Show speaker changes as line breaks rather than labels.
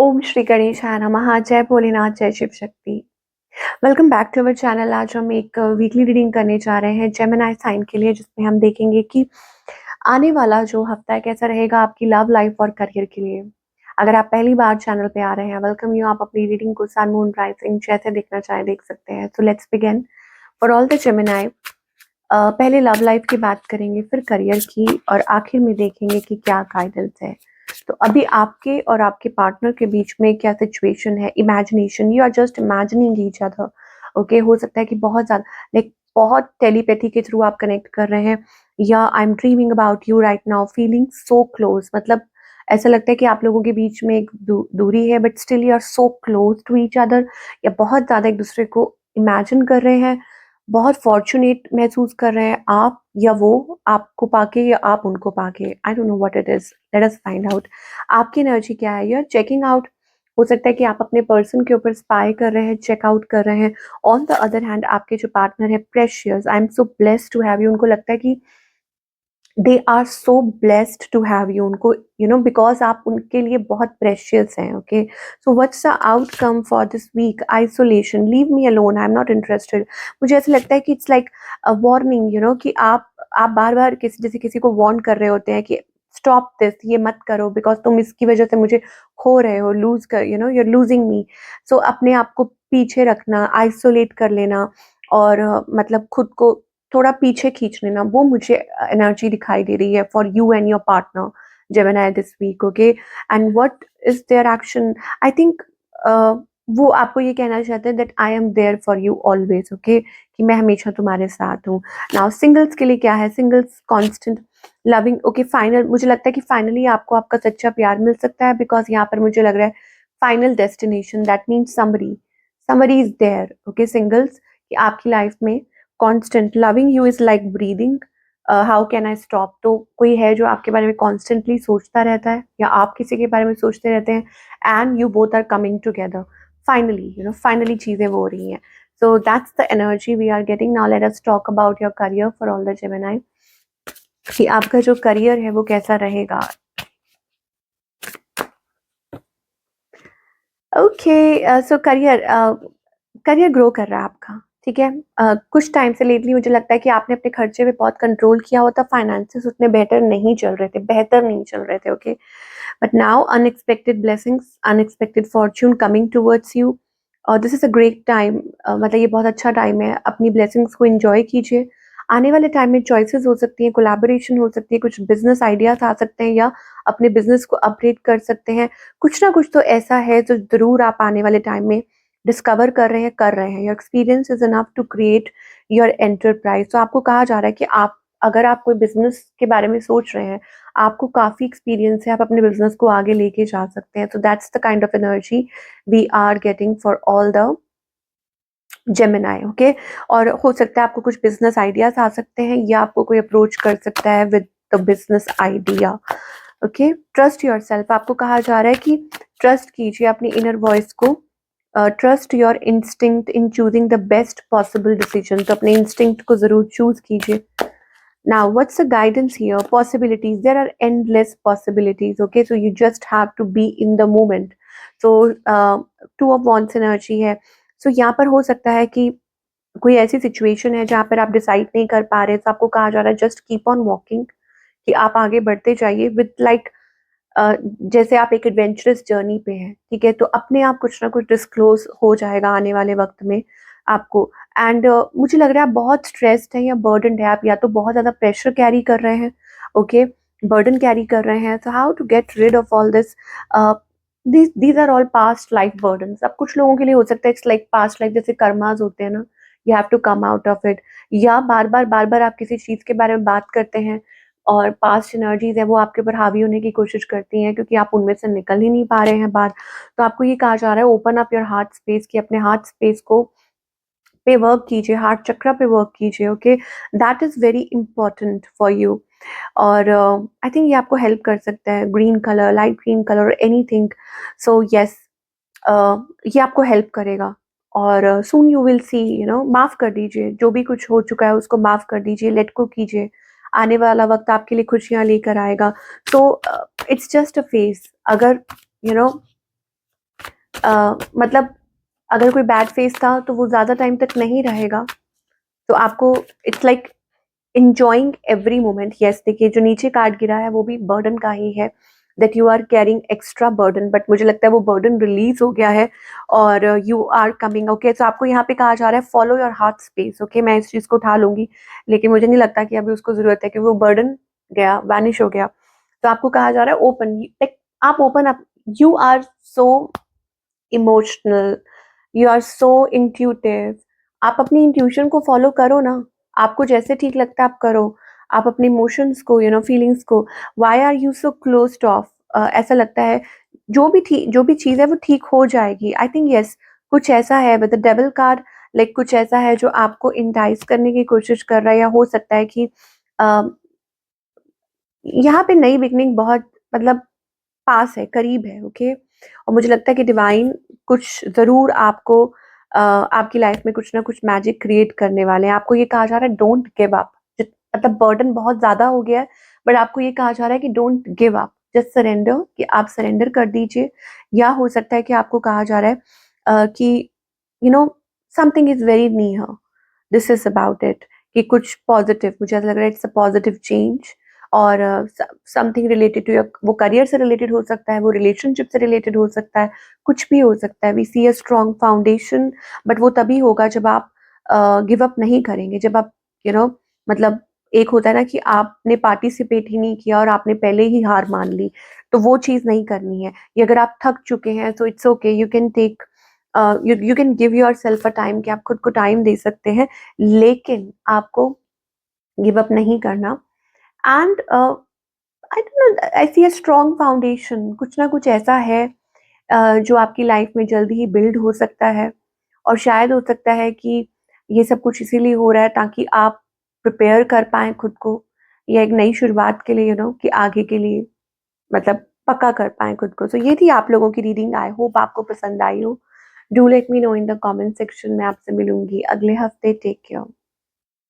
ओम श्री गणेशाय नमः। जय भोलेनाथ, जय Shiv Shakti. Welcome back to our channel. आज हम एक वीकली रीडिंग करने जा रहे हैं जेमिनी साइन के लिए, जिसमें हम देखेंगे कि आने वाला जो हफ्ता है कैसा रहेगा आपकी लव लाइफ और करियर के लिए। अगर आप पहली बार चैनल पे आ रहे हैं, वेलकम यू। आप अपनी रीडिंग को सन, मून, राइजिंग जैसे देखना चाहे देख सकते हैं। So let's begin for all the Gemini. पहले लव लाइफ की बात करेंगे, फिर करियर की, और आखिर में देखेंगे कि क्या गाइडेंस है। तो अभी आपके और आपके पार्टनर के बीच में क्या सिचुएशन है। Imagination, you are just imagining each other. Okay, हो सकता है कि बहुत ज्यादा, लाइक बहुत टेलीपैथी के थ्रू आप कनेक्ट कर रहे हैं, या I am dreaming about you right now, feeling so close. मतलब ऐसा लगता है कि आप लोगों के बीच में एक दूरी है, but still you are so close to each other, या बहुत ज्यादा एक दूसरे को इमेजिन कर रहे हैं। बहुत फॉर्चुनेट महसूस कर रहे हैं आप, या वो आपको पाके, या आप उनको पाके। I don't know what it is, let us find out. आपकी एनर्जी क्या है, यू आर चेकिंग आउट। हो सकता है कि आप अपने पर्सन के ऊपर स्पाई कर रहे हैं, चेकआउट कर रहे हैं। ऑन द अदर हैंड आपके जो पार्टनर है, precious, I am so blessed to have you. उनको लगता है कि they are so blessed to have you. उनको बिकॉज आप उनके लिए बहुत प्रेशियस हैं। Okay, so what's the outcome for this week? Isolation, leave me alone, I am not interested. मुझे ऐसा लगता है कि इट्स लाइक अ वार्निंग, कि आप बार बार किसी को वार्न कर रहे होते हैं कि स्टॉप दिस, ये मत करो, बिकॉज तुम इसकी वजह से मुझे खो रहे हो, लूज कर, यू आर लूजिंग मी। सो अपने आप को पीछे रखना, आइसोलेट कर लेना, और मतलब खुद को थोड़ा पीछे खींच लेना, वो मुझे एनर्जी दिखाई दे रही है for you and your partner Gemini this week. Okay, and what is their action? I think वो आपको ये कहना चाहते हैं that I am there for you always. Okay, कि मैं हमेशा तुम्हारे साथ हूँ। नाउ सिंगल्स के लिए क्या है? Singles constant loving. Okay, final, मुझे लगता है कि फाइनली आपको आपका सच्चा प्यार मिल सकता है, बिकॉज यहाँ पर मुझे लग रहा है final destination, that means somebody is there. Okay, singles कि आपकी लाइफ में constant loving you is like breathing, how can I stop. तो कोई है जो आपके बारे में कॉन्स्टेंटली सोचता रहता है, या आप किसी के बारे में सोचते रहते हैं, and you both are coming together. Finally finally चीजें वो हो रही हैं। So that's the energy we are getting. Now let us talk about your career for all the Gemini, कि आपका जो करियर है वो कैसा रहेगा। ओके, सो करियर ग्रो कर रहा है आपका, ठीक है। कुछ टाइम से लेटली मुझे लगता है कि आपने अपने खर्चे पे बहुत कंट्रोल किया होता, फाइनेंसेस उतने बेहतर नहीं चल रहे थे। Okay, but now unexpected blessings, unexpected fortune coming towards you, और this is a great time. मतलब ये बहुत अच्छा टाइम है, अपनी ब्लेसिंग्स को एंजॉय कीजिए। आने वाले टाइम में चॉइसेस हो सकती हैं, कोलैबोरेशन हो सकती है, कुछ बिजनेस आइडियाज आ सकते हैं, या अपने बिजनेस को अपग्रेड कर सकते हैं। कुछ ना कुछ तो ऐसा है जो जरूर आप आने वाले टाइम में डिस्कवर कर रहे हैं। Your experience is enough to create your enterprise. तो आपको कहा जा रहा है कि अगर आप कोई बिजनेस के बारे में सोच रहे हैं, आपको काफी एक्सपीरियंस है, आप अपने बिजनेस को आगे लेके जा सकते हैं। तो that's the kind of energy we are getting for all the Gemini. Okay, और हो सकता है आपको कुछ बिजनेस आइडियाज आ सकते हैं, या आपको कोई अप्रोच कर सकता है with the business idea. Okay, trust your self, आपको कहा जा रहा है कि ट्रस्ट कीजिए अपनी इनर वॉइस को। Trust your instinct in choosing the best possible decision. तो अपने इंस्टिंक्ट को जरूर चूज कीजिए। Now, what's the guidance here? Possibilities. There are endless possibilities. Okay, so you just have to be in the moment. So, two of wands energy है. So यहाँ पर हो सकता है कि कोई ऐसी सिचुएशन है जहाँ पर आप डिसाइड नहीं कर पा रहे, तो आपको कहा जा रहा है जस्ट कीप ऑन वॉकिंग, कि आप आगे बढ़ते जाइए विद लाइक जैसे आप एक एडवेंचरस जर्नी पे हैं, ठीक है। तो अपने आप कुछ ना कुछ डिस्क्लोज हो जाएगा आने वाले वक्त में आपको। एंड मुझे लग रहा है आप बहुत स्ट्रेस्ड है या बर्डन है, आप या तो बहुत ज्यादा प्रेशर कैरी कर रहे हैं। ओके, बर्डन कैरी कर रहे हैं। तो how to get rid of all this? These are all past life burdens. अब कुछ लोगों के लिए हो सकता है इट्स लाइक पास्ट लाइफ, जैसे कर्माज होते हैं ना, you have to come out of it. या बार बार आप किसी चीज के बारे में बात करते हैं, और पास्ट एनर्जीज है वो आपके ऊपर हावी होने की कोशिश करती हैं, क्योंकि आप उनमें से निकल ही नहीं पा रहे हैं बाहर। तो आपको ये कहा जा रहा है open up your heart space, कि अपने हार्ट स्पेस को पे वर्क कीजिए, हार्ट चक्र पे वर्क कीजिए। Okay, that is very important for you. और आई थिंक ये आपको हेल्प कर सकता है, green colour, light green colour, anything. So yes, ये आपको हेल्प करेगा। और सून यू विल सी, माफ कर दीजिए, जो भी कुछ हो चुका है उसको माफ कर दीजिए, लेट को कीजिए। आने वाला वक्त आपके लिए खुशियां लेकर आएगा। तो इट्स जस्ट अ फेज। अगर यू नो मतलब अगर कोई बैड फेस था तो वो ज़्यादा टाइम तक नहीं रहेगा। तो आपको it's like enjoying every moment. Yes, देखिए जो नीचे कार्ड गिरा है वो भी बर्डन का ही है, that you are carrying extra burden, but मुझे लगता है वो बर्डन रिलीज हो गया है और यू आर कमिंग। ओके, तो आपको यहाँ पे कहा जा रहा है follow your heart space. Okay, मैं इस चीज़ को उठा लूंगी, लेकिन मुझे नहीं लगता कि अभी उसको ज़रूरत है, क्योंकि वो बर्डन गया, वैनिश हो गया। तो आपको कहा जा रहा है ओपन, लाइक आप open up, you are so emotional, you are so intuitive. आप अपनी इंट्यूशन को फॉलो करो ना, आपको जैसे ठीक लगता है आप करो। आप अपने इमोशंस को, फीलिंग्स को, why are you so closed off? ऐसा लगता है जो भी चीज़ है वो ठीक हो जाएगी। आई थिंक यस, कुछ ऐसा है with the devil card, like कुछ ऐसा है जो आपको इंटाइस करने की कोशिश कर रहा है, या हो सकता है कि अ, यहाँ पे नई बिगनिंग बहुत, मतलब पास है, करीब है। ओके, और मुझे लगता है कि डिवाइन कुछ ज़रूर आपको आपकी लाइफ में कुछ ना कुछ मैजिक क्रिएट करने वाले हैं। आपको ये कहा जा रहा है डोंट गिव अप। मतलब बर्डन बहुत ज़्यादा हो गया है, बट आपको ये कहा जा रहा है कि don't give up, just surrender, कि आप सरेंडर कर दीजिए। या हो सकता है कि आपको कहा जा रहा है कि you know something is very near, this is about it, कि कुछ पॉजिटिव, मुझे ऐसा लग रहा है इट्स अ पॉजिटिव चेंज। और समथिंग रिलेटेड टू योर, वो करियर से रिलेटेड हो सकता है, वो रिलेशनशिप से रिलेटेड हो सकता है, कुछ भी हो सकता है। We see a strong foundation, but वो तभी होगा जब आप गिव अप नहीं करेंगे, जब आप यू नो मतलब एक होता है ना कि आपने पार्टिसिपेट ही नहीं किया और आपने पहले ही हार मान ली, तो वो चीज़ नहीं करनी है। ये अगर आप थक चुके हैं तो it's okay, you can take, you can give yourself a time, कि आप खुद को टाइम दे सकते हैं, लेकिन आपको गिव अप नहीं करना। And I don't know, I see a strong foundation, कुछ ना कुछ ऐसा है जो आपकी लाइफ में जल्दी ही बिल्ड हो सकता है। और शायद हो सकता है कि ये सब कुछ इसीलिए हो रहा है ताकि आप प्रिपेयर कर पाएँ खुद को, या एक नई शुरुआत के लिए, कि आगे के लिए, मतलब पक्का कर पाएँ खुद को। तो ये थी आप लोगों की रीडिंग, आई होप आपको पसंद आई हो। Do let me know in the comment section. मैं आपसे मिलूँगी अगले हफ्ते। Take care.